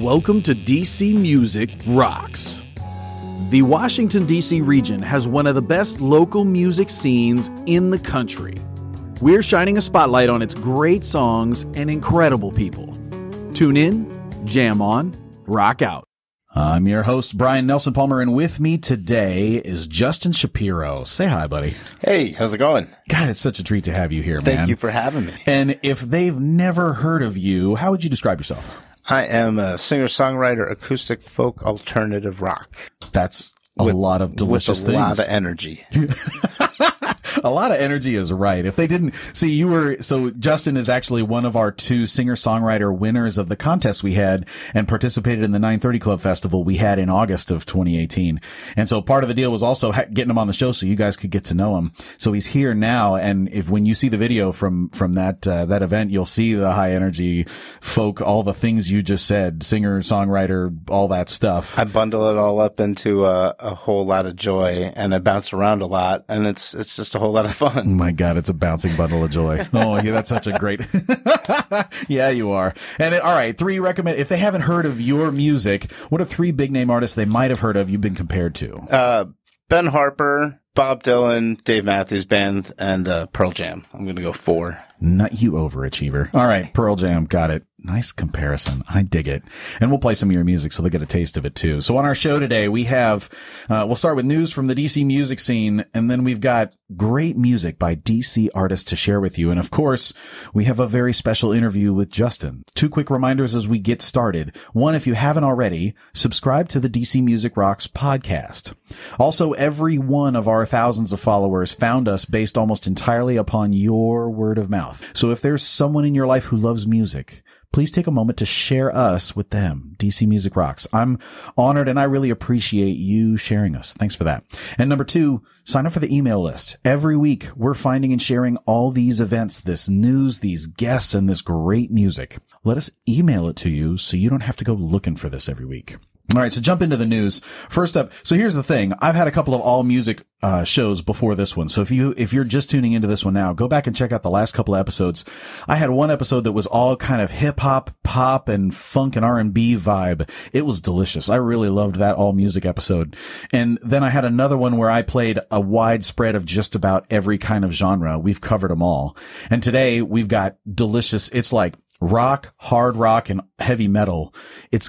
Welcome to DC Music Rocks. The Washington, D.C. region has one of the best local music scenes in the country. We're shining a spotlight on its great songs and incredible people. Tune in, jam on, rock out. I'm your host, Brian Nelson Palmer, and with me today is Justin Shapiro. Say hi, buddy. Hey, how's it going? God, it's such a treat to have you here, man. Thank you for having me. And if they've never heard of you, how would you describe yourself? I am a singer-songwriter, acoustic folk, alternative rock. That's a lot of delicious things. With a lot of energy. A lot of energy is right. If they didn't see, Justin is actually one of our two singer-songwriter winners of the contest we had and participated in the 930 Club Festival we had in August of 2018. And so part of the deal was also getting him on the show so you guys could get to know him. So he's here now. And when you see the video from that event, you'll see the high energy folk, all the things you just said, singer, songwriter, all that stuff. I bundle it all up into a whole lot of joy, and I bounce around a lot, and it's just a whole lot of fun. Oh my God, it's a bouncing bundle of joy. Oh, yeah, that's such a great. Yeah, you are. And all right, if they haven't heard of your music, what are three big name artists they might have heard of you've been compared to? Ben Harper, Bob Dylan, Dave Matthews Band, and Pearl Jam. I'm going to go 4. Not you overachiever. All right, Pearl Jam, got it. Nice comparison. I dig it. And we'll play some of your music so they get a taste of it too. So on our show today, we have, we'll start with news from the DC music scene, and then we've got great music by DC artists to share with you. And of course, we have a very special interview with Justin. 2 quick reminders as we get started. 1, if you haven't already, subscribe to the DC Music Rocks podcast. Also, every one of our thousands of followers found us based almost entirely upon your word of mouth. So if there's someone in your life who loves music, please take a moment to share us with them. DC Music Rocks. I'm honored and I really appreciate you sharing us. Thanks for that. And number 2, sign up for the email list. Every week, we're finding and sharing all these events, this news, these guests, and this great music. Let us email it to you so you don't have to go looking for this every week. All right, so jump into the news. First up, so here's the thing. I've had a couple of all music shows before this one. So if you're just tuning into this one now, go back and check out the last couple of episodes. I had one episode that was all kind of hip hop, pop, and funk and R&B vibe. It was delicious. I really loved that all music episode. And then I had another one where I played a wide spread of just about every kind of genre. We've covered them all. And today we've got delicious. It's like rock, hard rock, and heavy metal.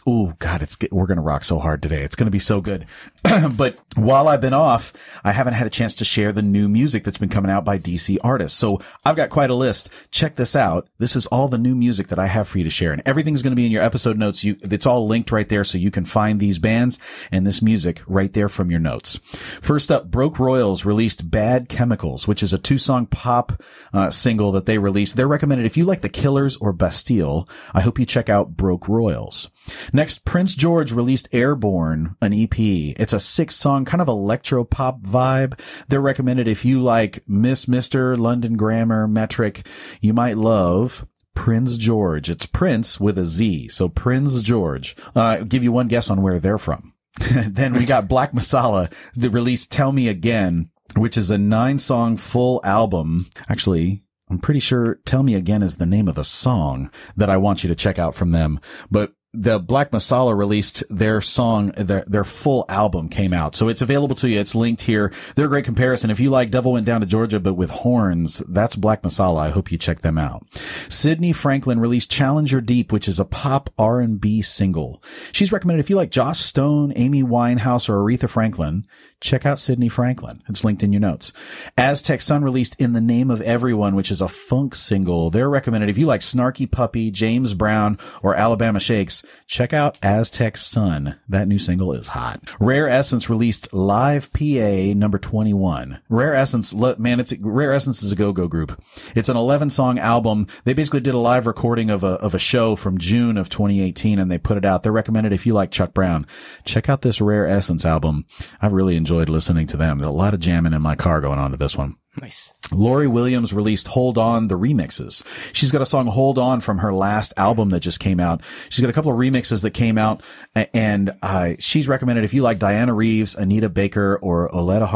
We're going to rock so hard today. It's going to be so good. But while I've been off, I haven't had a chance to share the new music that's been coming out by DC artists. So I've got quite a list. Check this out. This is all the new music that I have for you to share. And everything's going to be in your episode notes. It's all linked right there so you can find these bands and this music right there from your notes. First up, Broke Royals released Bad Chemicals, which is a 2-song pop single that they released. They're recommended if you like The Killers or Bastille. I hope you check out Broke Royals. Next, Prince George released Airborne, an EP. It's a 6-song kind of electro pop vibe. They're recommended if you like Miss, Mr., London Grammar, Metric. You might love Prince George. It's Prince with a Z. So Prince George. I'll give you one guess on where they're from. Then we got Black Masala that released Tell Me Again, which is a 9-song full album. Actually, I'm pretty sure Tell Me Again is the name of the song that I want you to check out from them. But the Black Masala released their song, their full album came out. So it's available to you. It's linked here. They're a great comparison. If you like Devil Went Down to Georgia, but with horns, that's Black Masala. I hope you check them out. Sydney Franklin released Challenger Deep, which is a pop R&B single. She's recommended if you like Joss Stone, Amy Winehouse, or Aretha Franklin, check out Sydney Franklin. It's linked in your notes. Aztec Sun released In the Name of Everyone, which is a funk single. They're recommended if you like Snarky Puppy, James Brown, or Alabama Shakes, check out Aztec Sun. That new single is hot. Rare Essence released Live PA number 21. Rare Essence, Rare Essence is a go-go group. It's an 11-song album. They basically did a live recording of a show from June of 2018 and they put it out. They're recommended if you like Chuck Brown. Check out this Rare Essence album. I've really enjoyed listening to them. There's a lot of jamming in my car going on to this one. Nice. Lori Williams released Hold On, the remixes. She's got a song Hold On from her last album that just came out. She's got a couple of remixes that came out, and she's recommended if you like Diana Reeves, Anita Baker, or Oleta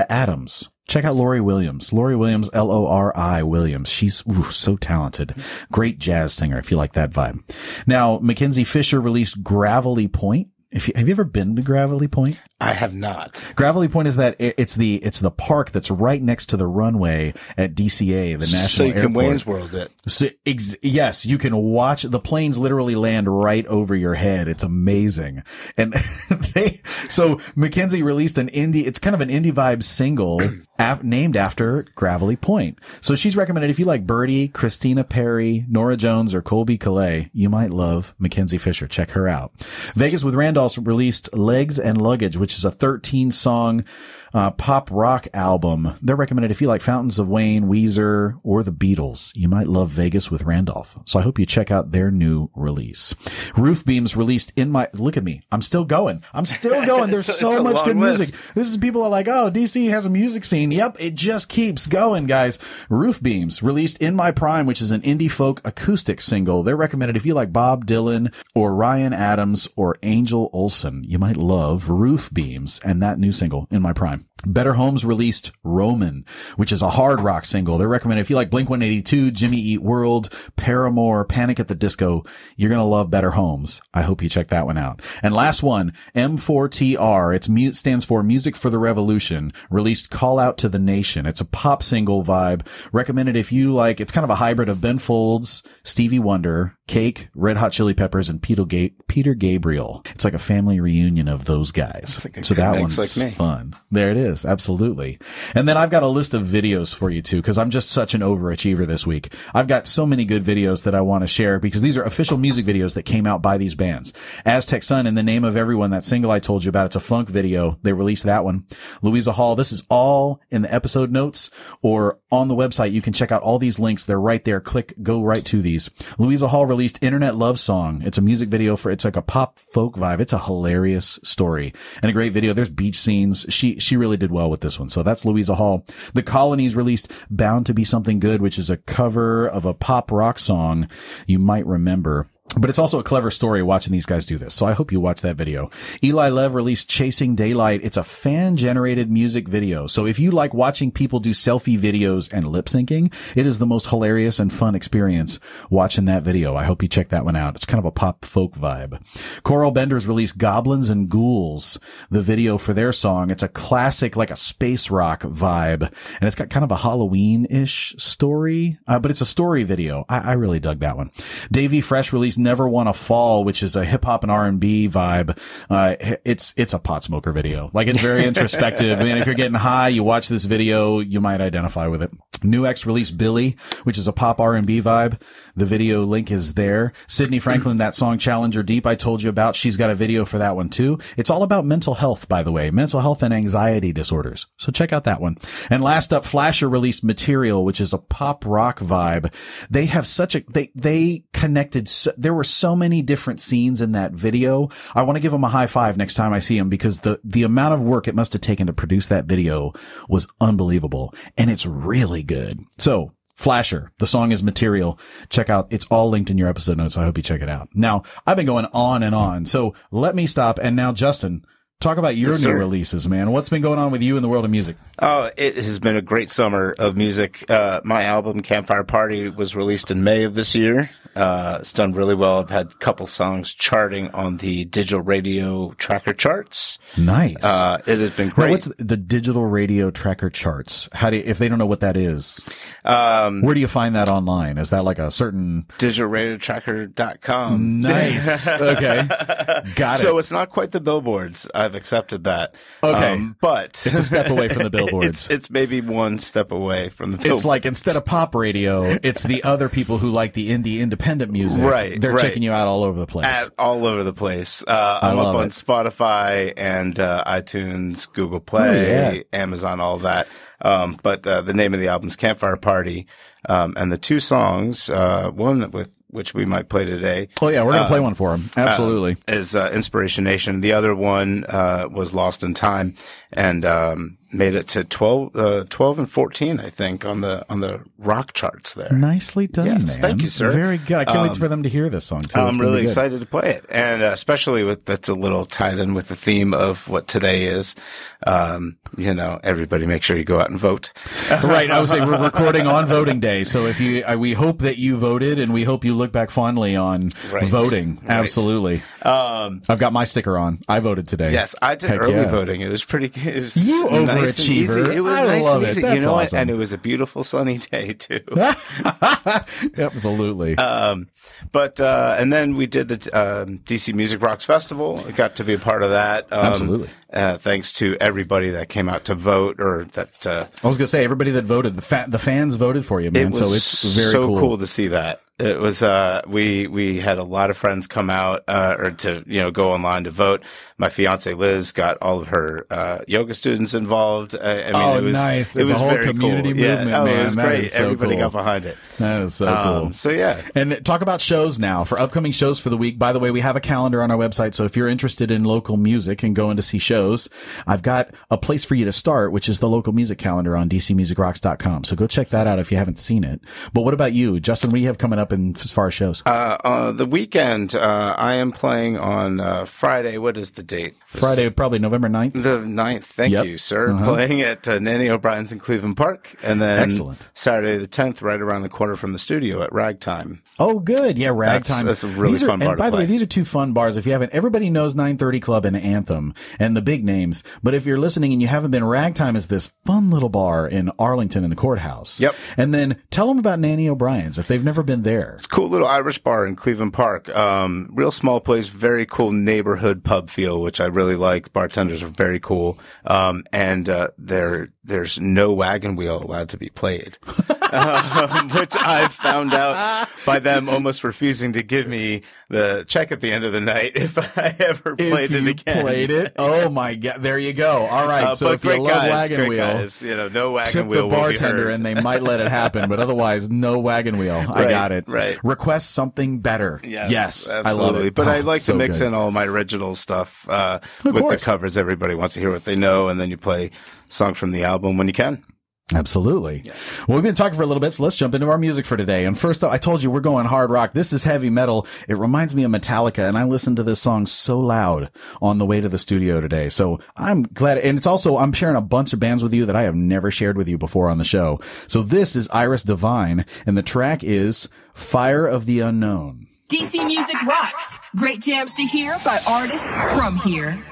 Adams. Check out Lori Williams. Lori Williams, Lori Williams. She's so talented. Great jazz singer, if you like that vibe. Now, Mackenzie Fisher released Gravelly Point. Have you ever been to Gravelly Point? I have not. Gravelly Point is that it's the park that's right next to the runway at DCA, the national so you airport. Can Wayne's World it. So, yes, you can watch the planes literally land right over your head. It's amazing. And so Mackenzie released it's kind of an indie vibe single named after Gravelly Point. So she's recommended if you like Birdie, Christina Perri, Nora Jones, or Colby Calais, you might love Mackenzie Fisher. Check her out. Vegas with Randolph released Legs and Luggage, which is a 13-song pop rock album. They're recommended if you like Fountains of Wayne, Weezer, or the Beatles. You might love Vegas with Randolph. So I hope you check out their new release. Roof Beams released look at me. I'm still going. There's so much good music. This is people are like, oh, DC has a music scene. Yep. It just keeps going, guys. Roof Beams released In My Prime, which is an indie folk acoustic single. They're recommended if you like Bob Dylan or Ryan Adams or Angel Olsen. You might love Roof Beams and that new single, In My Prime. Better Homes released Roman, which is a hard rock single. They're recommended if you like Blink-182, Jimmy Eat World, Paramore, Panic at the Disco. You're going to love Better Homes. I hope you check that one out. And last one, M4TR. It stands for Music for the Revolution, released Call Out to the Nation. It's a pop single vibe. Recommended if you like, it's kind of a hybrid of Ben Folds, Stevie Wonder, Cake, Red Hot Chili Peppers, and Peter Gabriel. It's like a family reunion of those guys. So that one's fun. There it is. Absolutely. And then I've got a list of videos for you too, because I'm just such an overachiever this week. I've got so many good videos that I want to share because these are official music videos that came out by these bands. Aztec Sun, In the Name of Everyone, that single I told you about, it's a funk video. They released that one. Louisa Hall, this is all in the episode notes or on the website. You can check out all these links. They're right there. Go right to these. Louisa Hall released Internet Love Song. It's a music video it's like a pop folk vibe. It's a hilarious story and a great video. There's beach scenes. She really did well with this one. So that's Louisa Hall. The Colonies released Bound to Be Something Good, which is a cover of a pop rock song you might remember. But it's also a clever story watching these guys do this. So I hope you watch that video. Eli Lev released Chasing Daylight. It's a fan-generated music video. So if you like watching people do selfie videos and lip syncing, it is the most hilarious and fun experience watching that video. I hope you check that one out. It's kind of a pop folk vibe. Coral Benders released Goblins and Ghouls, the video for their song. It's a classic, like a space rock vibe. And it's got kind of a Halloween-ish story, but it's a story video. I really dug that one. Davey Fresh released Never Wanna Fall, which is a hip hop and R&B vibe. It's a pot smoker video. Like, it's very introspective. I mean, if you're getting high, you watch this video, you might identify with it. New X released Billy, which is a pop R&B vibe. The video link is there. Sydney Franklin, that song Challenger Deep I told you about, she's got a video for that one too. It's all about mental health, by the way, mental health and anxiety disorders. So check out that one. And last up, Flasher released Material, which is a pop rock vibe. They have they connected there were so many different scenes in that video. I want to give them a high five next time I see them because the amount of work it must have taken to produce that video was unbelievable. And it's really good. So Flasher, the song is Material. Check out, it's all linked in your episode notes. I hope you check it out. Now, I've been going on and on. So let me stop. And now, Justin, talk about your new releases, man. What's been going on with you in the world of music? Oh, it has been a great summer of music. My album, Campfire Party, was released in May of this year. It's done really well. I've had a couple songs charting on the digital radio tracker charts. Nice. It has been great. Now, what's the digital radio tracker charts? If they don't know what that is, where do you find that online? Is that like a certain digitalradiotracker.com? Nice. Okay. Got it. So it's not quite the billboards. I've accepted that. Okay. But it's a step away from the billboards. It's maybe one step away from the billboards. It's like instead of pop radio, it's the other people who like the independent music. Right. They're checking you out all over the place. All over the place. I'm up on Spotify and iTunes, Google Play, Amazon, all that. But the name of the album is Campfire Party. And the two songs, one with which we might play today. Oh yeah, we're going to play one for him. Absolutely. Is Inspiration Nation. The other one was Lost in Time. And made it to 12 and 14, I think, on the rock charts there. Nicely done, man. Thank you, sir. Very good. I can't wait for them to hear this song, too. I'm really excited to play it. And especially that's a little tied in with the theme of what today is. Everybody make sure you go out and vote. Right. I would say we're recording on voting day. So if we hope that you voted, and we hope you look back fondly on voting. Right. Absolutely. I've got my sticker on. I voted today. Yes, I did early voting. It was pretty, it was you nice overachiever. And easy. It was I nice love and easy. it. That's you know awesome. what? And it was a beautiful sunny day too. Absolutely. And then we did the DC Music Rocks Festival. I got to be a part of that. Absolutely. Thanks to everybody that came out to vote, or that. I was going to say everybody that voted. The fans voted for you, man. So it's very cool to see that. It was, we had a lot of friends come out, or to, go online to vote. My fiance Liz got all of her, yoga students involved. It was nice. It was a whole very community cool. movement, man. It was great. So Everybody cool. got behind it. That is so cool. So yeah. And talk about shows now for upcoming shows for the week. By the way, we have a calendar on our website. So if you're interested in local music and going to see shows, I've got a place for you to start, which is the local music calendar on dcmusicrocks.com. So go check that out if you haven't seen it. But what about you, Justin? What do you have coming up as far as shows? The weekend, I am playing on, Friday. What is the date? Friday, probably November 9th. The 9th. Thank you, sir. Playing at Nanny O'Brien's in Cleveland Park. And then excellent. Saturday the 10th, right around the corner from the studio at Ragtime. Oh, good. Yeah, Ragtime. That's a really fun bar to play. And by the way, these are two fun bars. If you haven't, everybody knows 930 Club and Anthem and the big names. But if you're listening and you haven't been, Ragtime is this fun little bar in Arlington in the courthouse. Yep. And then tell them about Nanny O'Brien's if they've never been there. It's a cool little Irish bar in Cleveland Park. Real small place, very cool neighborhood pub feel, which I really like. Bartenders are very cool. There's no wagon wheel allowed to be played. Which I've found out by them almost refusing to give me the check at the end of the night if I ever played it again. Played it? Oh my God. There you go. All right. So if you love wagon wheel, guys, no wagon tip wheel the bartender and they might let it happen, but otherwise no wagon wheel. I got it. Right. Request something better. Yes, I love it. But I like to mix good. in all my original stuff, with the covers. Everybody wants to hear what they know, and then you play songs from the album when you can. Absolutely. Yeah. Well, we've been talking for a little bit, so let's jump into our music for today. And first up, I told you we're going hard rock. This is heavy metal. It reminds me of Metallica, and I listened to this song so loud on the way to the studio today. So I'm glad. And it's also, I'm sharing a bunch of bands with you that I have never shared with you before on the show. So this is Iris Divine, and the track is Fire of the Unknown. DC Music Rocks. Great jams to hear by artists from here.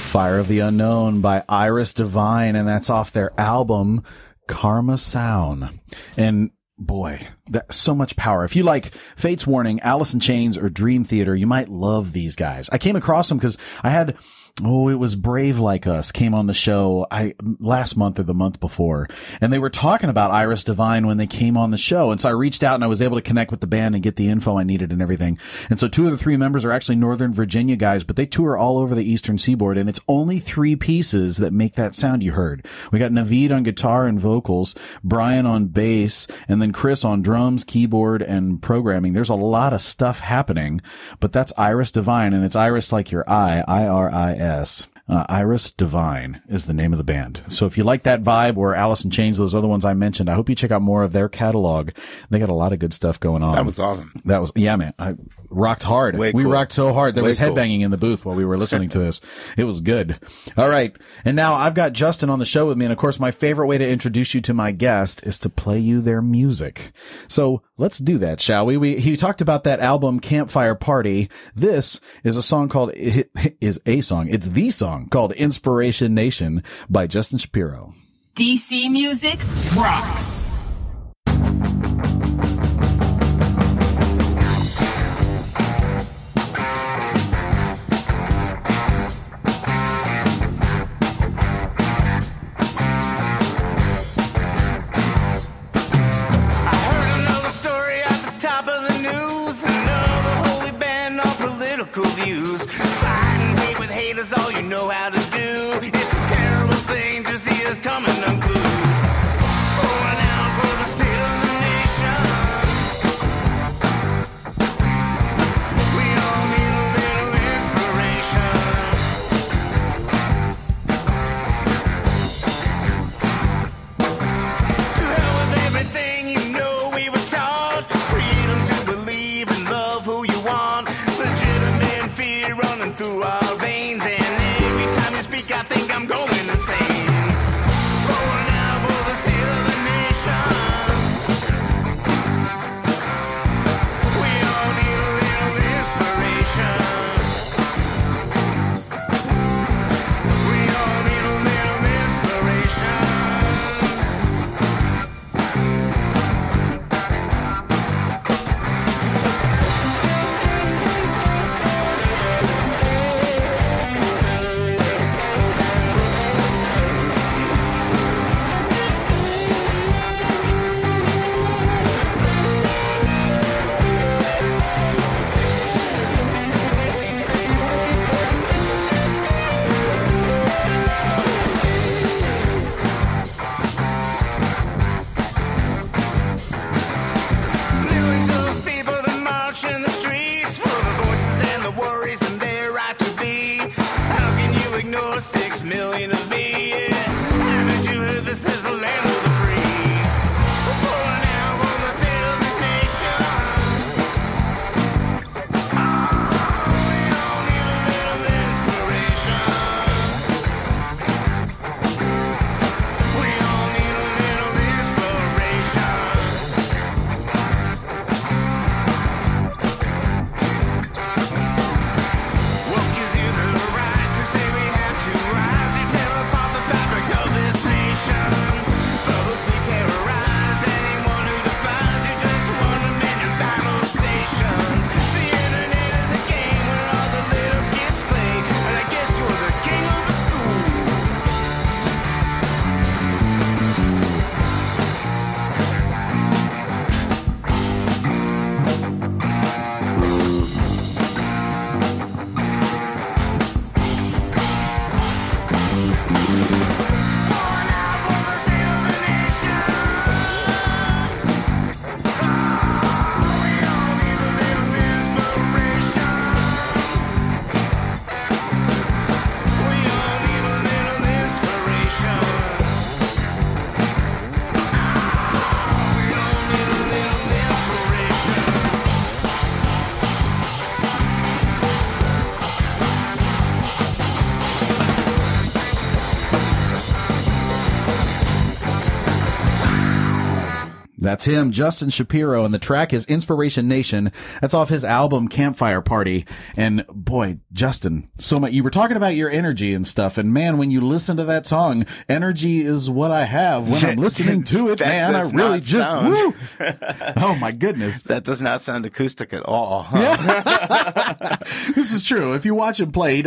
Fire of the Unknown by Iris Divine, and that's off their album Karma Sound. And boy, that's so much power. If you like Fate's Warning, Alice in Chains, or Dream Theater, you might love these guys. I came across them because I had, it was Brave Like Us came on the show last month or the month before, and they were talking about Iris Divine when they came on the show. And so I reached out and I was able to connect with the band and get the info I needed and everything. And so 2 of the 3 members are actually Northern Virginia guys, but they tour all over the Eastern Seaboard, and it's only 3 pieces that make that sound you heard. We got Naveed on guitar and vocals, Brian on bass, and then Chris on drums, keyboard, and programming. There's a lot of stuff happening, but that's Iris Divine, and it's Iris like your eye, I-R-I-S. Iris Divine is the name of the band. So if you like that vibe, or Alice in Chains, those other ones I mentioned, I hope you check out more of their catalog. They got a lot of good stuff going on. That was awesome. Yeah, man. I rocked hard. We rocked so hard. There was headbanging in the booth while we were listening to this. It was good. All right. And now I've got Justin on the show with me. And of course, my favorite way to introduce you to my guest is to play you their music. So let's do that, shall we? He talked about that album Campfire Party. This is a song called, it's the song called Inspiration Nation by Justin Shapiro. DC Music rocks. All you know how to do. It's a terrible thing to see us coming unglued. Pouring out for the state of the nation. We all need a little inspiration. To hell with everything you know we were taught. Freedom to believe and love who you want. Legitimate fear running through our veins. I think I'm going insane. Pouring out for That's him, Justin Shapiro, and the track is Inspiration Nation. That's off his album Campfire Party. And boy, Justin, so much. You were talking about your energy and stuff, and man, when you listen to that song, energy is what I have when I'm listening to it, man. I really just, woo! Oh my goodness. That does not sound acoustic at all. This is true. If you watch him play,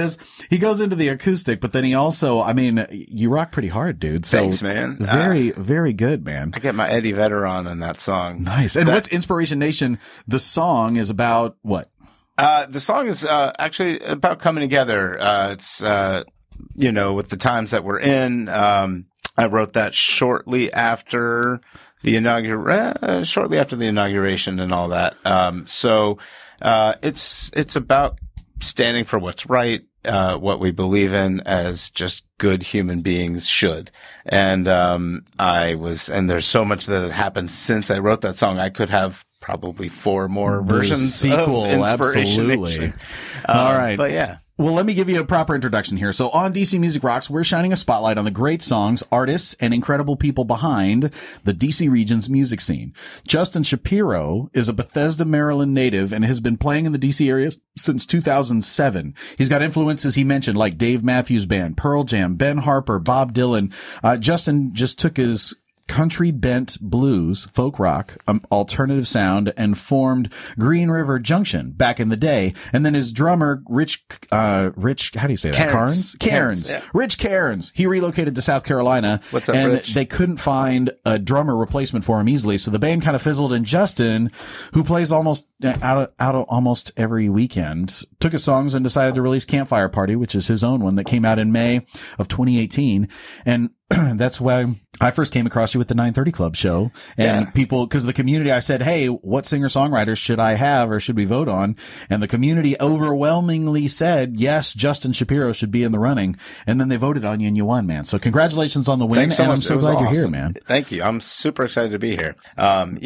he goes into the acoustic, but then he also, I mean, you rock pretty hard, dude. So thanks, man. Very, very good, man. I get my Eddie Vedder on in that song. Nice. And what's Inspiration Nation? The song is about what? The song is actually about coming together. It's with the times that we're in. I wrote that shortly after the inauguration and all that. So it's about standing for what's right, what we believe in as just good human beings should. And there's so much that had happened since I wrote that song. I could have probably 4 more versions sequel, of Inspiration absolutely. Nation. All right. But yeah. Well, let me give you a proper introduction here. So on DC Music Rocks, we're shining a spotlight on the great songs, artists, and incredible people behind the DC region's music scene. Justin Shapiro is a Bethesda, Maryland native and has been playing in the DC area since 2007. He's got influences he mentioned like Dave Matthews Band, Pearl Jam, Ben Harper, Bob Dylan. Justin just took his country bent blues, folk rock, alternative sound, and formed Green River Junction back in the day. And then his drummer, Rich, how do you say that? Cairns. Yeah. Rich Cairns. He relocated to South Carolina. What's up, and Rich? they couldn't find a drummer replacement for him easily. So the band kind of fizzled, and Justin, who plays almost out of almost every weekend, took his songs and decided to release Campfire Party, which is his own one that came out in May of 2018. And that's why I first came across you with the 930 Club show, and people, cause the community, I said, hey, what singer-songwriters should I have or should we vote on? And the community overwhelmingly said, yes, Justin Shapiro should be in the running. And then they voted on you and you won, man. So congratulations on the win. Thanks so much. I'm so glad you're here, man. Thank you. I'm super excited to be here. I've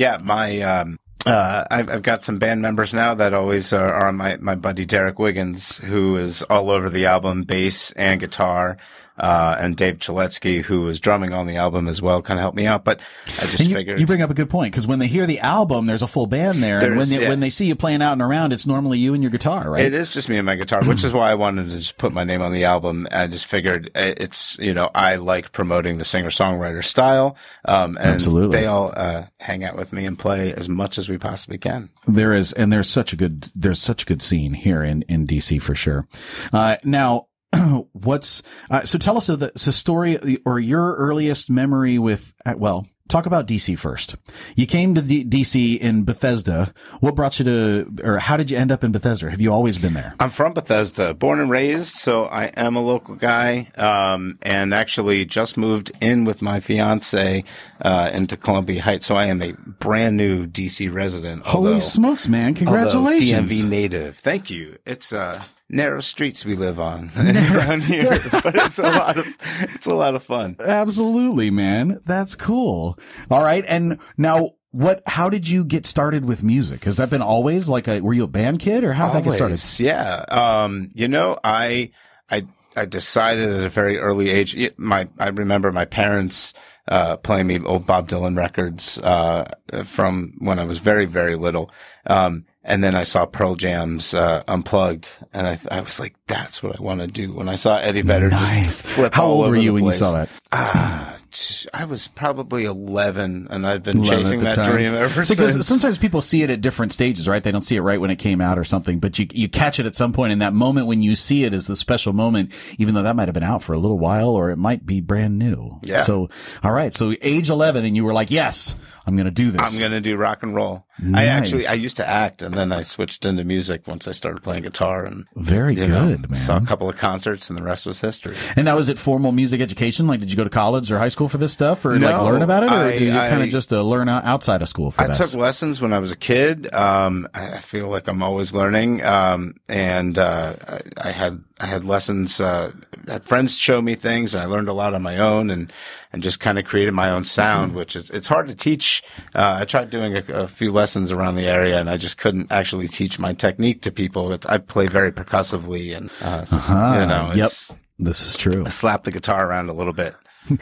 got some band members now that always are on my buddy Derek Wiggins, who is all over the album, bass and guitar. And Dave Chaletsky, who was drumming on the album as well, kind of helped me out. But I just figured you bring up a good point, because when they hear the album, there's a full band there, and when they see you playing out and around, it's normally you and your guitar, right? It is just me and my guitar, which is why I wanted to just put my name on the album. I just figured it's I like promoting the singer-songwriter style, and Absolutely. they all hang out with me and play as much as we possibly can. There's such a good scene here in DC for sure. Now. So tell us the story or your earliest memory with, talk about DC first. You came to DC in Bethesda. What brought you or how did you end up in Bethesda? Have you always been there? I'm from Bethesda, born and raised, so I am a local guy, and actually just moved in with my fiance, into Columbia Heights, so I am a brand new DC resident. Holy smokes, man. Congratulations. DMV native. Thank you. It's, narrow streets we live on down here, but it's a lot of fun. Absolutely, man. That's cool. All right. And now how did you get started with music? Has that been always were you a band kid or how did that get started? Yeah. I decided at a very early age, I remember my parents, playing me old Bob Dylan records, from when I was very, very little. And then I saw Pearl Jam's Unplugged, and I was like, that's what I want to do. When I saw Eddie Vedder just flip How all old over were you the when place. you saw that? I was probably 11, and I've been chasing that dream ever since. Because sometimes people see it at different stages, right? They don't see it right when it came out or something, but you catch it at some point, and that moment when you see it is the special moment, even though that might have been out for a little while, or it might be brand new. Yeah. So, all right. So age 11, and you were like, yes, I'm going to do this. I'm going to do rock and roll. Nice. I used to act, and then I switched into music once I started playing guitar, and very good, man. Saw a couple of concerts, and the rest was history. And now, is it formal music education? Did you go to college or high school for this stuff, or learn about it, or did you kind of just learn outside of school for this? I took lessons when I was a kid. I feel like I'm always learning, and I had lessons. Had friends show me things, and I learned a lot on my own, and just kind of created my own sound, which it's hard to teach. I tried doing a few lessons around the area, and I just couldn't actually teach my technique to people. I play very percussively, and Yep, this is true. I slap the guitar around a little bit. In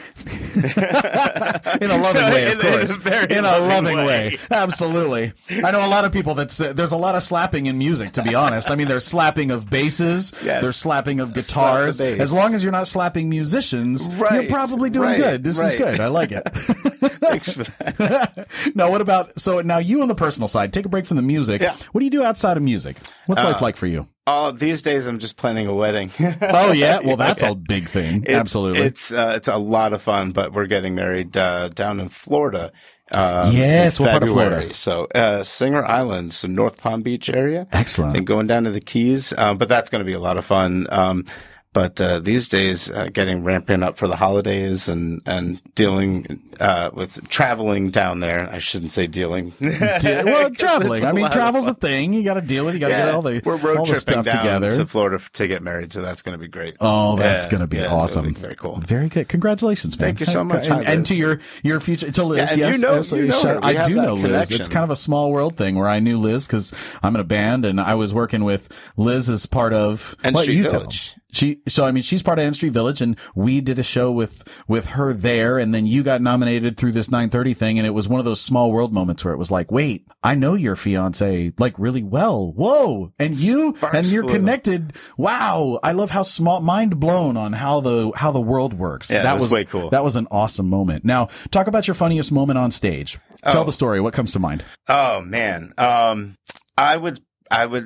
a loving way, of course. In a loving way. Absolutely. I know a lot of people there's a lot of slapping in music, to be honest. I mean, there's slapping of basses. Yes. There's slapping of guitars. As long as you're not slapping musicians, you're probably doing good. This is good. I like it. Thanks for that. Now, what about, so now you on the personal side, take a break from the music. Yeah. What do you do outside of music? What's life like for you? Oh, these days I'm just planning a wedding. Oh yeah, well that's a big thing. Absolutely, it's a lot of fun. But we're getting married down in Florida. Yes, what part of Florida? So Singer Island, so North Palm Beach area. Excellent. And going down to the Keys, but that's going to be a lot of fun. But these days, ramping up for the holidays and dealing with traveling down there. I shouldn't say dealing. Well, traveling. I mean, travel's a thing. You got to deal with. You got to get all the we're road all the tripping stuff down together to Florida to get married. So that's going to be great. Oh, that's going to be awesome. Be very cool. Very good. Congratulations, man. Thank you so much. And to your future, to Liz. Yeah, yes, absolutely. I do know Liz. Connection. It's kind of a small world thing where I knew Liz because I'm in a band and I was working with Liz as part of Street Village. She's part of N Street Village, and we did a show with her there, and then you got nominated through this 930 thing, and it was one of those small world moments where it was like, wait, I know your fiance like really well. Whoa. And you're connected. Wow. I love how mind blown on how the world works. Yeah, that was way cool. That was an awesome moment. Now, talk about your funniest moment on stage. Tell the story. What comes to mind? Oh man. I would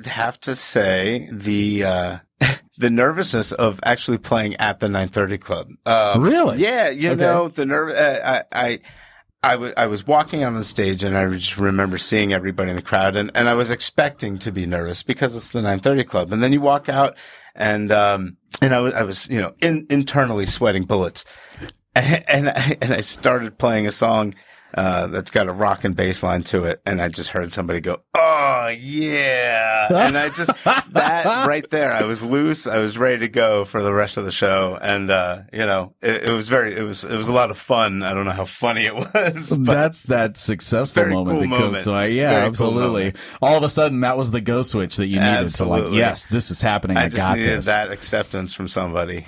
have to say the nervousness of actually playing at the 930 Club. Really? Yeah. You know, the nerve, I was walking on the stage and I just remember seeing everybody in the crowd and I was expecting to be nervous because it's the 930 Club. And then you walk out and I was, internally sweating bullets. And I started playing a song that's got a rock and bass line to it, and I just heard somebody go, "Oh yeah!" And I just that right there, I was loose. I was ready to go for the rest of the show, and it was a lot of fun. I don't know how funny it was. But that's that successful moment. Cool moment. Yeah, absolutely. Cool. All of a sudden, that was the go switch that you needed to like, yes, this is happening. I just needed that acceptance from somebody.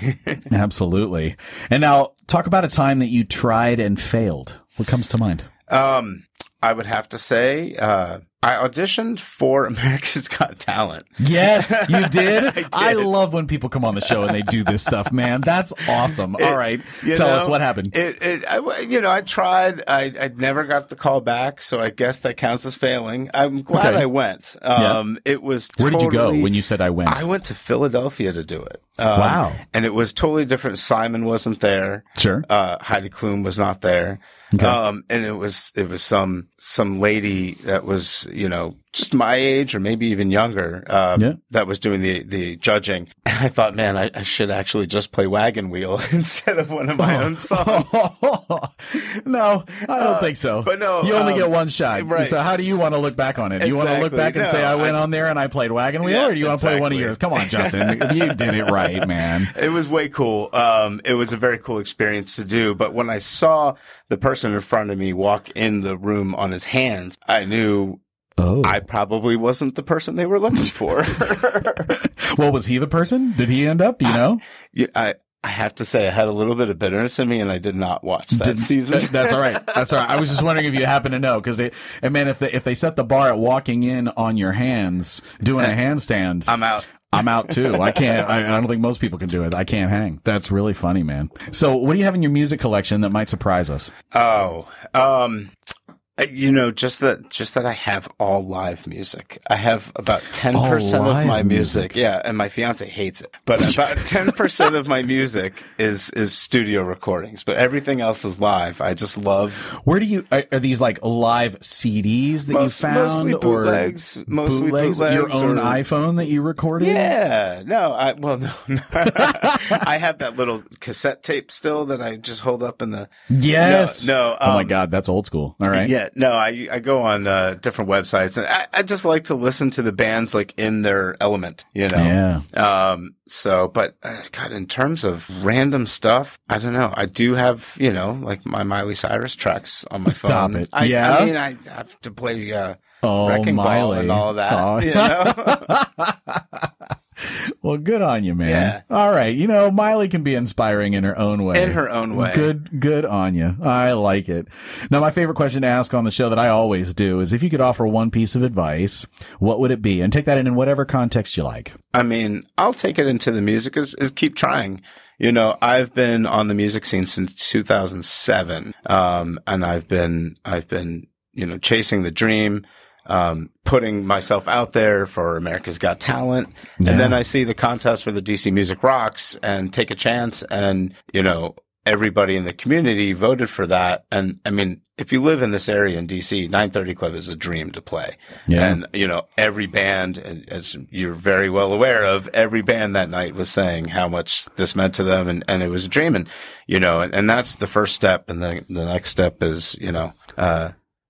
Absolutely. And now, talk about a time that you tried and failed. What comes to mind? I would have to say, I auditioned for America's Got Talent. Yes, you did? I love when people come on the show and they do this stuff, man. That's awesome. All right. Tell us what happened. I tried. I never got the call back, so I guess that counts as failing. I'm glad I went. It was Where did you go when you said I went? I went to Philadelphia to do it. Wow. And it was totally different. Simon wasn't there. Sure. Heidi Klum was not there. Okay. And it was some lady that was, just my age or maybe even younger, that was doing the judging. And I thought, man, I should actually just play Wagon Wheel instead of one of my own songs. No, I don't think so. But no, you only get one shot. Right. So how do you want to look back on it? Exactly. You want to look back and say I went on there and I played Wagon Wheel, or do you want to play one of yours? Come on, Justin. You did it right, man. It was way cool. It was a very cool experience to do. But when I saw the person in front of me walk in the room on his hands, I knew I probably wasn't the person they were looking for. Well, was he the person? Did he end up? Do you know? I have to say I had a little bit of bitterness in me and I did not watch that season. That's all right. That's all right. I was just wondering if you happen to know, because if they set the bar at walking in on your hands, doing a handstand, I'm out. I'm out too. I can't. I don't think most people can do it. I can't hang. That's really funny, man. So what do you have in your music collection that might surprise us? Just that I have all live music. I have about 10% of my music. Yeah, and my fiance hates it. But about 10% of my music is studio recordings, but everything else is live. I just love. Where do you are these like live CDs that you found, mostly bootlegs, or bootlegs? Your own iPhone that you recorded? Yeah, no. I have that little cassette tape still that I just hold up in the. Yes. No. Oh my God, that's old school. All right. Yeah. No, I go on different websites and I just like to listen to the bands like in their element, Yeah. But God, in terms of random stuff, I don't know. I do have, like my Miley Cyrus tracks on my phone. Stop it. I have to play Wrecking Ball and all that. Well, good on you, man. Yeah. All right. You know, Miley can be inspiring in her own way. In her own way. Good on you. I like it. Now, my favorite question to ask on the show that I always do is if you could offer one piece of advice, what would it be? And take that in whatever context you like. I mean, I'll take it into the music is keep trying. You know, I've been on the music scene since 2007. And I've been, you know, chasing the dream, putting myself out there for America's Got Talent. Yeah. And then I see the contest for the DC Music Rocks and take a chance. And, you know, everybody in the community voted for that. And I mean, if you live in this area in DC, 930 Club is a dream to play. Yeah. And, you know, every band, as you're very well aware of, every band that night was saying how much this meant to them. And it was a dream. And, you know, and that's the first step. And then the next step is, you know,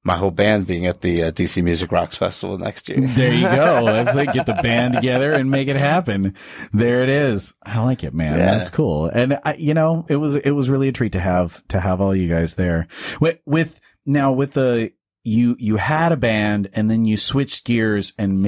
my whole band being at the DC Music Rocks Festival next year. There you go. Let's like get the band together and make it happen. There it is. I like it, man. Yeah. That's cool. And you know, it was really a treat to have all you guys there. With the you had a band and then you switched gears and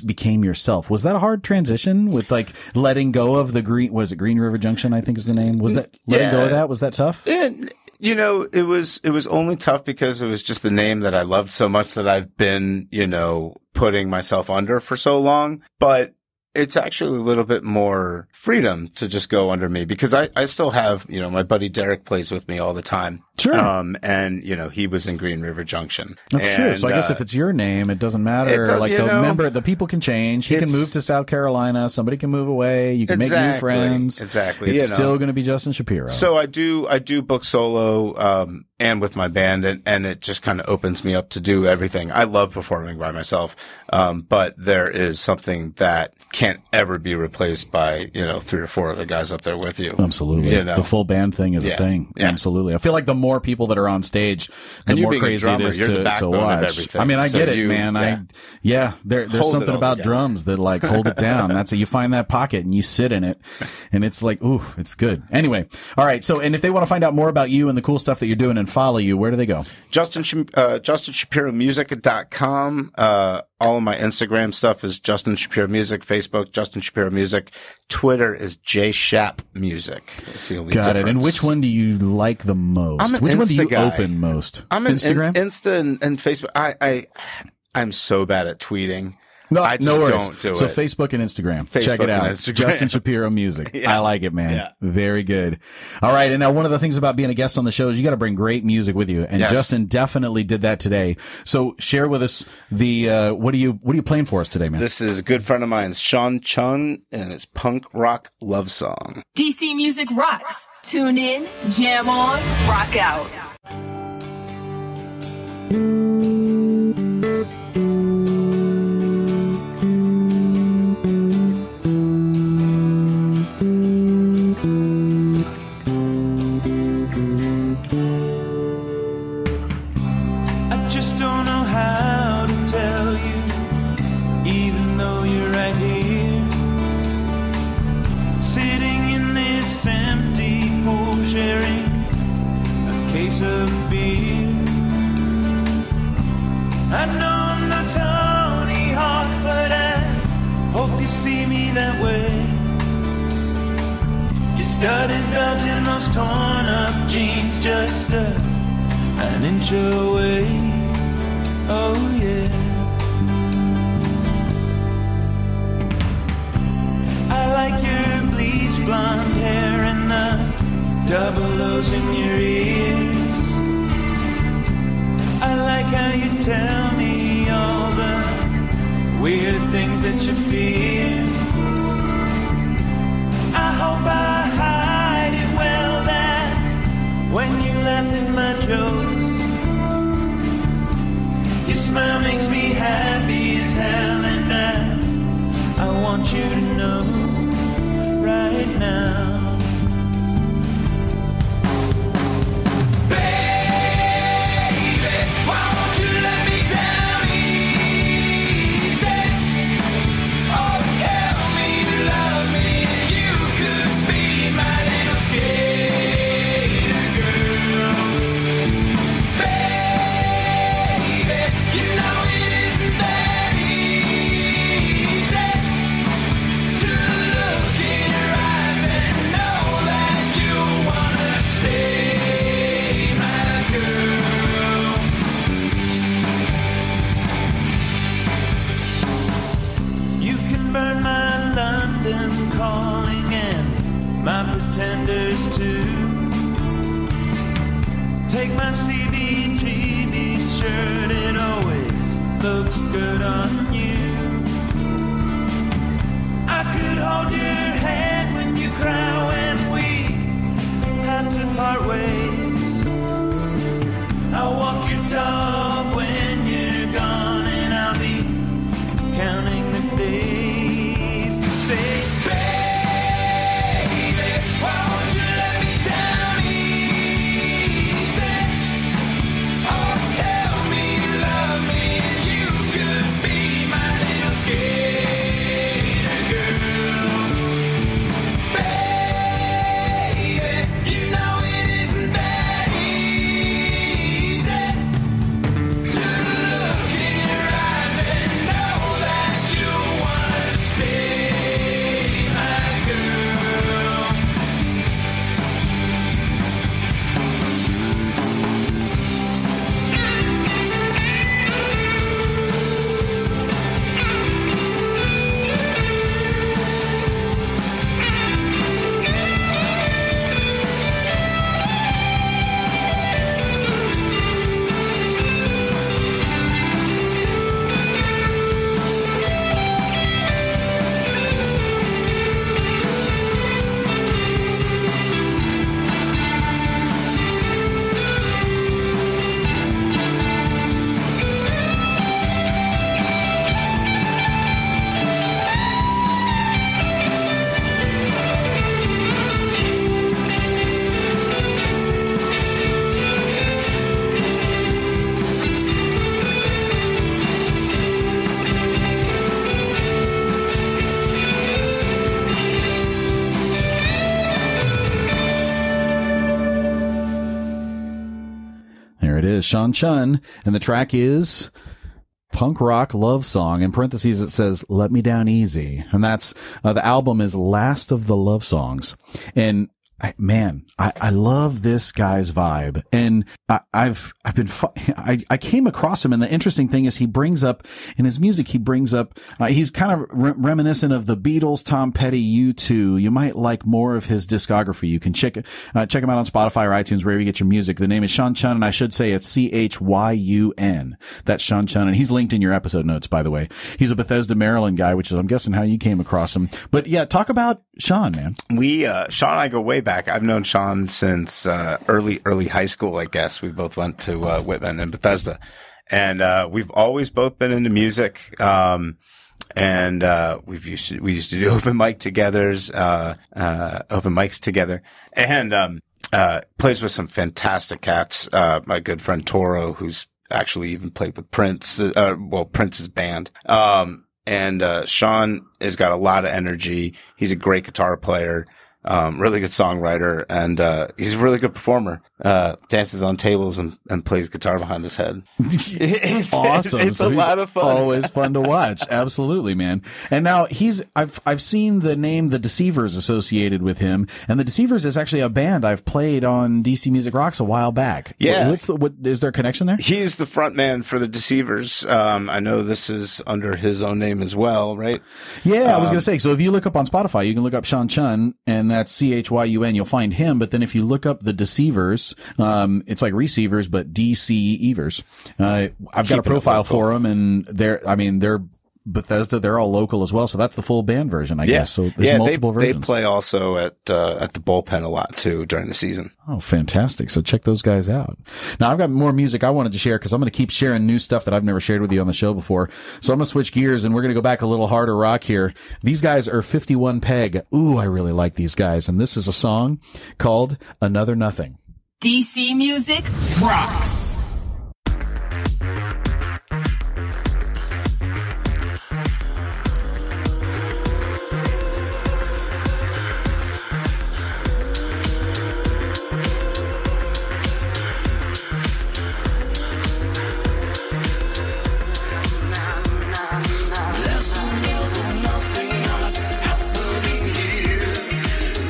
became yourself. Was that a hard transition with like letting go of the Green River Junction, I think is the name? Was that letting go of that? Was that tough? Yeah. You know, it was only tough because it was just the name that I loved so much that I've been, you know, putting myself under for so long. But it's actually a little bit more freedom to just go under me because I still have, you know, my buddy Derek plays with me all the time. Sure. And, you know, he was in Green River Junction. That's true. So I guess if it's your name, it doesn't matter. The people can change. He can move to South Carolina. Somebody can move away. You can make new friends. Exactly. It's still going to be Justin Shapiro. So I do book solo, and with my band and it just kind of opens me up to do everything. I love performing by myself. But there is something that can't ever be replaced by, you know, 3 or 4 other guys up there with you. Absolutely. You know? The full band thing is a thing. Yeah. Absolutely. I feel like the more people that are on stage, the more crazy it is to watch. I mean, I get it, man. Yeah. There's something about drums that like hold it down. That's it. You find that pocket and you sit in it and it's like, ooh, it's good. Anyway. All right. So, and if they want to find out more about you and the cool stuff that you're doing and follow you, where do they go? JustinShapiroMusic.com. All of my Instagram stuff is Justin Shapiro Music. Facebook, Justin Shapiro Music. Twitter is JShapMusic. That's the only Got difference. it. And which one do you like the most? Which one do you open most? I'm Instagram? Insta and Facebook. I'm so bad at tweeting. No, I just no worries. don't do So it. Facebook and Instagram. Facebook Check it out. and Instagram. Justin Shapiro Music. Yeah. I like it, man. Yeah. Very good. All right. And now one of the things about being a guest on the show is you got to bring great music with you. And Yes. Justin definitely did that today. So share with us what are you playing for us today, man? This is a good friend of mine, Sean Chung, and it's punk rock love song. DC Music Rocks. Tune in, jam on, rock out. I just don't know how to tell you, even though you're right here, sitting in this empty pool, sharing a case of beer. I know I'm not Tony Hawk, but I hope you see me that way. You started belting those torn up jeans just an inch away. Oh yeah. I like your bleach blonde hair and the double O's in your ears. I like how you tell me all the weird things that you fear. I hope I hide it well that when you laugh at my jokes, your smile makes me happy as hell, and I want you to know right now. Baby, you know it isn't that Sanders too. Take my CBGB shirt, it always looks good on you. I could hold your hand when you cry when we have to part ways. I'll walk your dog when you're gone, and I'll be counting the days to say, baby, why won't you let me down easy? Oh, tell me you love me and you could be my little skater girl. Baby, you know it isn't that easy to look in your eyes and know that you wanna stay my girl. There it is, Sean Chun, and the track is Punk Rock Love Song. In parentheses, it says, Let Me Down Easy. And that's, the album is Last of the Love Songs. And I love this guy's vibe. And I came across him, and the interesting thing is he brings up, in his music, he's kind of reminiscent of the Beatles, Tom Petty, U2. You might like more of his discography. You can check him out on Spotify or iTunes, wherever you get your music. The name is Sean Chun, and I should say it's Chyun. That's Sean Chun, and he's linked in your episode notes, by the way. He's a Bethesda, Maryland guy, which is, I'm guessing, how you came across him. But yeah, talk about Sean, man. Sean and I go way back. I've known Sean since early high school, I guess. We both went to Whitman and Bethesda, and we've always both been into music. We used to do open mics together, and plays with some fantastic cats. My good friend Toro, who's actually even played with Prince, Prince's band. And Sean has got a lot of energy. He's a great guitar player, really good songwriter, and he's a really good performer. Dances on tables and plays guitar behind his head. It's awesome. It's a lot of fun. Always fun to watch. Absolutely, man. And now I've seen the name The Deceivers associated with him, and The Deceivers is actually a band I've played on DC Music Rocks a while back. Yeah. Is there a connection there? He's the front man for The Deceivers. I know this is under his own name as well, right? Yeah, I was going to say, so if you look up on Spotify, you can look up Sean Chun, and that's Chyun. You'll find him. But then if you look up The Deceivers, it's like Receivers, but DC-Evers. I've got a profile for them, and they're Bethesda. They're all local as well. So that's the full band version, I guess. So there's multiple versions. They play also at the Bullpen a lot too during the season. Oh, fantastic. So check those guys out. Now I've got more music I wanted to share, because I'm going to keep sharing new stuff that I've never shared with you on the show before. So I'm going to switch gears, and we're going to go back a little harder rock here. These guys are 51 Peg. Ooh, I really like these guys. And this is a song called Another Nothing. DC Music rocks.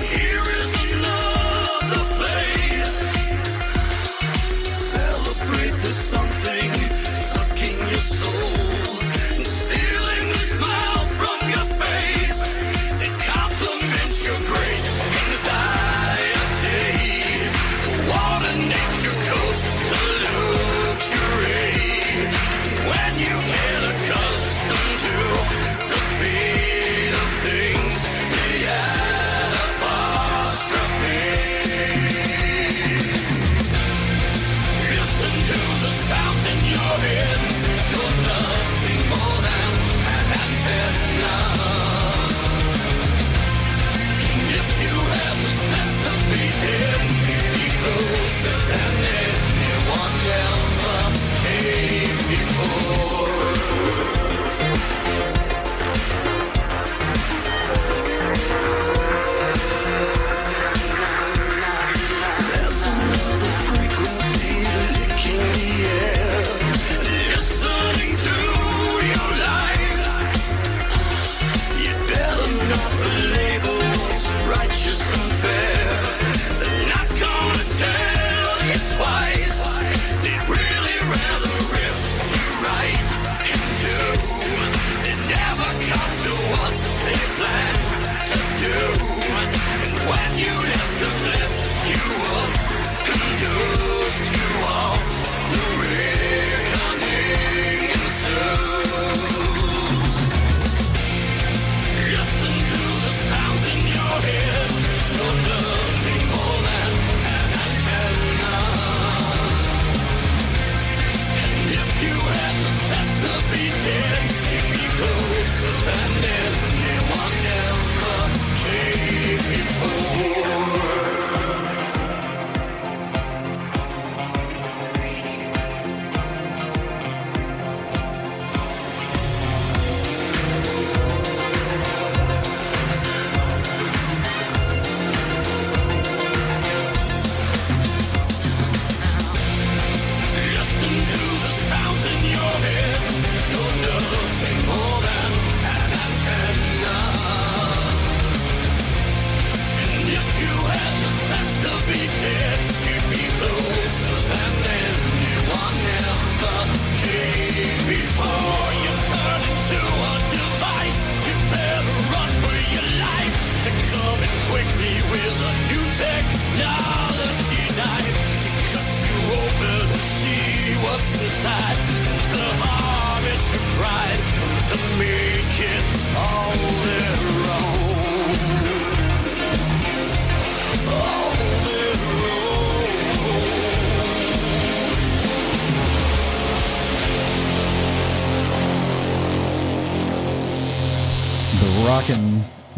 Here is another place.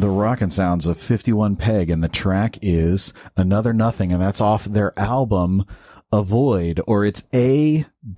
rockin' sounds of 51 Peg, and the track is Another Nothing, and that's off their album Avoid, or it's A /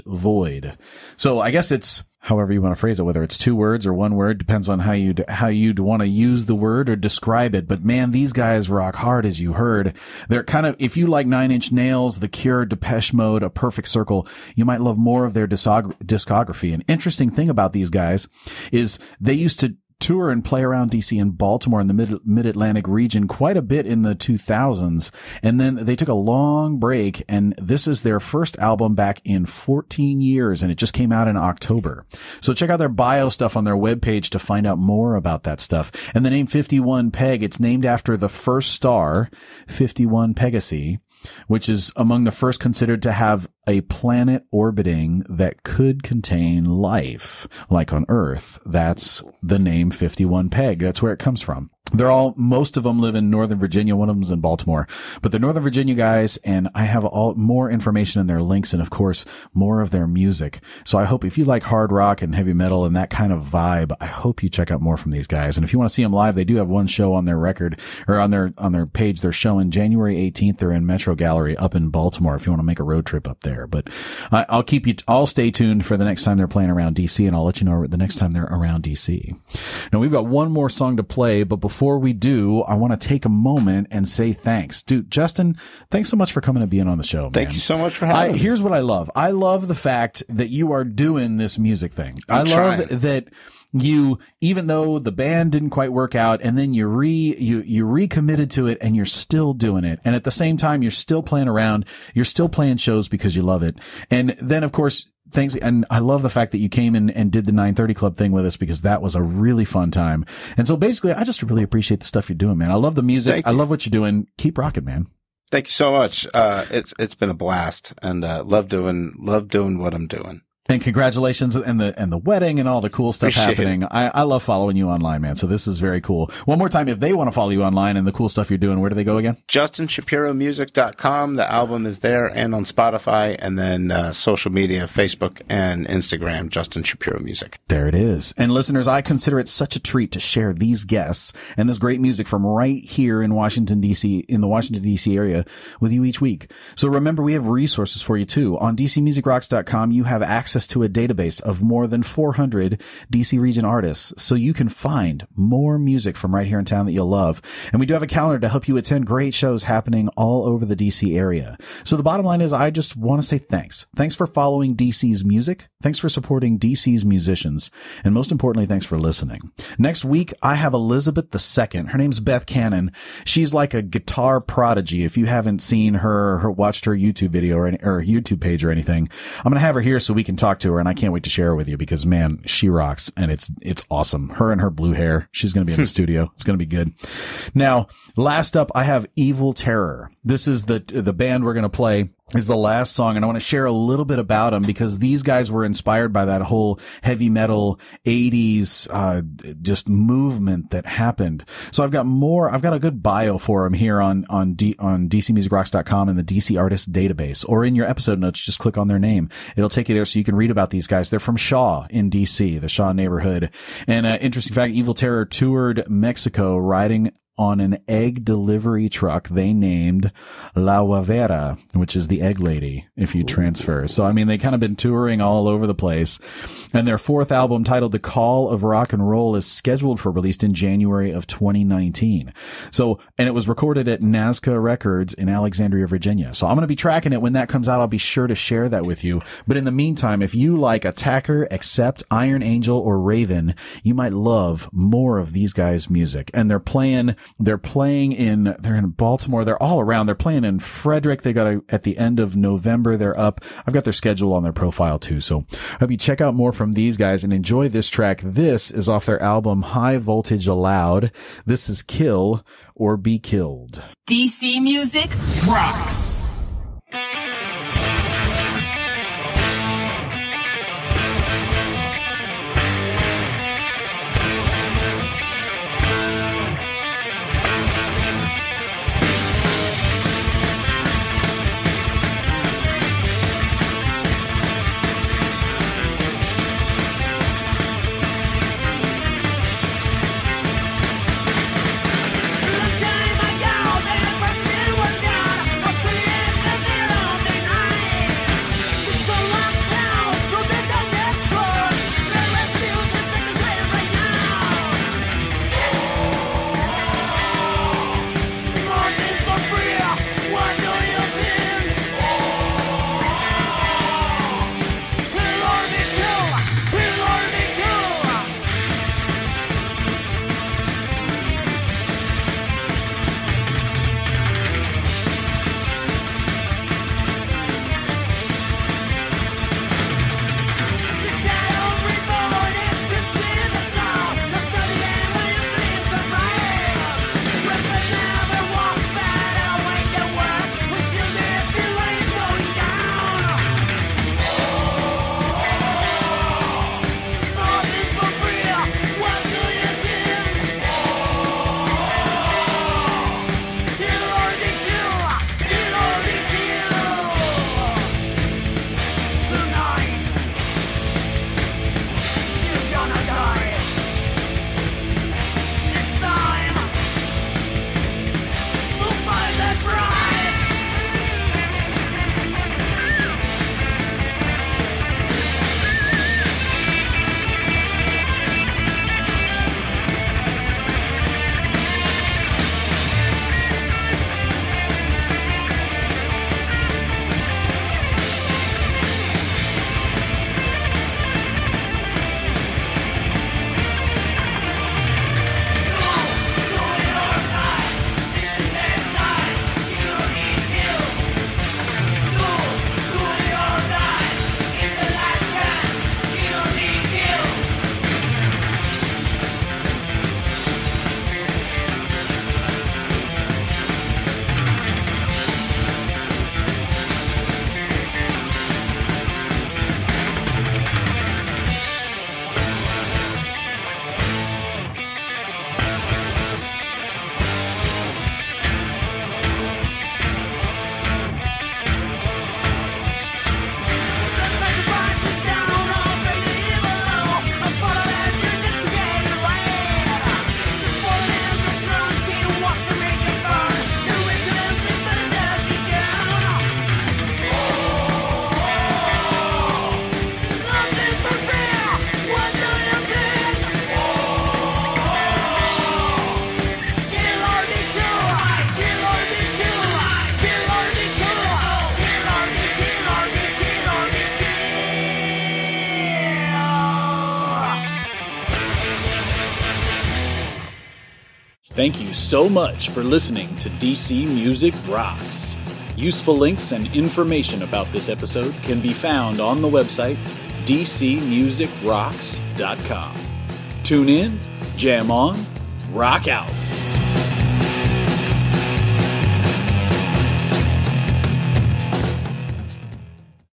Void. So I guess it's however you want to phrase it, whether it's 2 words or 1 word, depends on how you'd want to use the word or describe it. But man, these guys rock hard, as you heard. They're kind of, if you like Nine Inch Nails, The Cure, Depeche Mode, A Perfect Circle, you might love more of their discography. An interesting thing about these guys is they used to tour and play around DC and Baltimore in the mid-Atlantic region quite a bit in the 2000s. And then they took a long break, and this is their first album back in 14 years, and it just came out in October. So check out their bio stuff on their webpage to find out more about that stuff. And the name 51 Peg, it's named after the first star, 51 Pegasi, which is among the first considered to have a planet orbiting that could contain life, like on Earth. That's the name 51 Peg. That's where it comes from. Most of them live in Northern Virginia. One of them's in Baltimore, but they're Northern Virginia guys, and I have more information in their links and, of course, more of their music. So I hope if you like hard rock and heavy metal and that kind of vibe, I hope you check out more from these guys. And if you want to see them live, they do have one show on their record, or on their page. They're showing January 18th. They're in Metro Gallery up in Baltimore if you want to make a road trip up there. But I'll stay tuned for the next time they're playing around DC, and I'll let you know the next time they're around DC. Now, we've got one more song to play, but before we do, I want to take a moment and say thanks. Dude, Justin, thanks so much for coming and being on the show, man. Thank you so much for having me. Here's what I love. I love the fact that you are doing this music thing. I love that you, even though the band didn't quite work out, and then you recommitted to it, and you're still doing it. And at the same time, you're still playing around. You're still playing shows because you love it. And then, of course, thanks. And I love the fact that you came in and did the 930 Club thing with us, because that was a really fun time. And so basically, I just really appreciate the stuff you're doing, man. I love the music. I love what you're doing. Keep rocking, man. Thank you so much. It's been a blast, and love doing what I'm doing. And congratulations and the wedding and all the cool stuff happening. I love following you online, man. So this is very cool. One more time, if they want to follow you online and the cool stuff you're doing, where do they go again? JustinShapiroMusic.com. The album is there and on Spotify, and then social media, Facebook and Instagram, Justin Shapiro Music. There it is. And listeners, I consider it such a treat to share these guests and this great music from right here in Washington, D.C., in the Washington, D.C. area with you each week. So remember, we have resources for you too. On DCMusicRocks.com, you have access to a database of more than 400 DC region artists, so you can find more music from right here in town that you'll love. And we do have a calendar to help you attend great shows happening all over the DC area. So the bottom line is, I just want to say thanks. Thanks for following DC's music. Thanks for supporting DC's musicians. And most importantly, thanks for listening. Next week, I have Elizabeth II. Her name's Beth Cannon. She's like a guitar prodigy. If you haven't seen her watched her YouTube video or YouTube page or anything, I'm going to have her here so we can talk to her, and I can't wait to share her with you, because man, she rocks, and it's awesome. Her and her blue hair. She's going to be in the studio. It's going to be good. Now, last up, I have Evil Terror. This is the band we're going to play. Is the last song, and I want to share a little bit about them, because these guys were inspired by that whole heavy metal 80s just movement that happened. So I've got a good bio for them here on DCMusicRocks.com and the DC Artist Database, or in your episode notes, just click on their name. It'll take you there so you can read about these guys. They're from Shaw in DC, the Shaw neighborhood. And interesting fact, Evil Terror toured Mexico riding on an egg delivery truck they named La Huevera, which is the egg lady, if you transfer. So, I mean, they kind of been touring all over the place. And their 4th album, titled The Call of Rock and Roll, is scheduled for release in January of 2019. So, and it was recorded at Nazca Records in Alexandria, Virginia. So I'm going to be tracking it. When that comes out, I'll be sure to share that with you. But in the meantime, if you like Attacker, Accept, Iron Angel, or Raven, you might love more of these guys' music. And they're in Baltimore. They're all around. They're playing in Frederick. They got at the end of November. They're up. I've got their schedule on their profile too. So I hope you check out more from these guys and enjoy this track. This is off their album High Voltage Allowed. This is Kill or Be Killed. DC Music rocks. Thank you so much for listening to DC Music Rocks. Useful links and information about this episode can be found on the website dcmusicrocks.com. Tune in, jam on, rock out.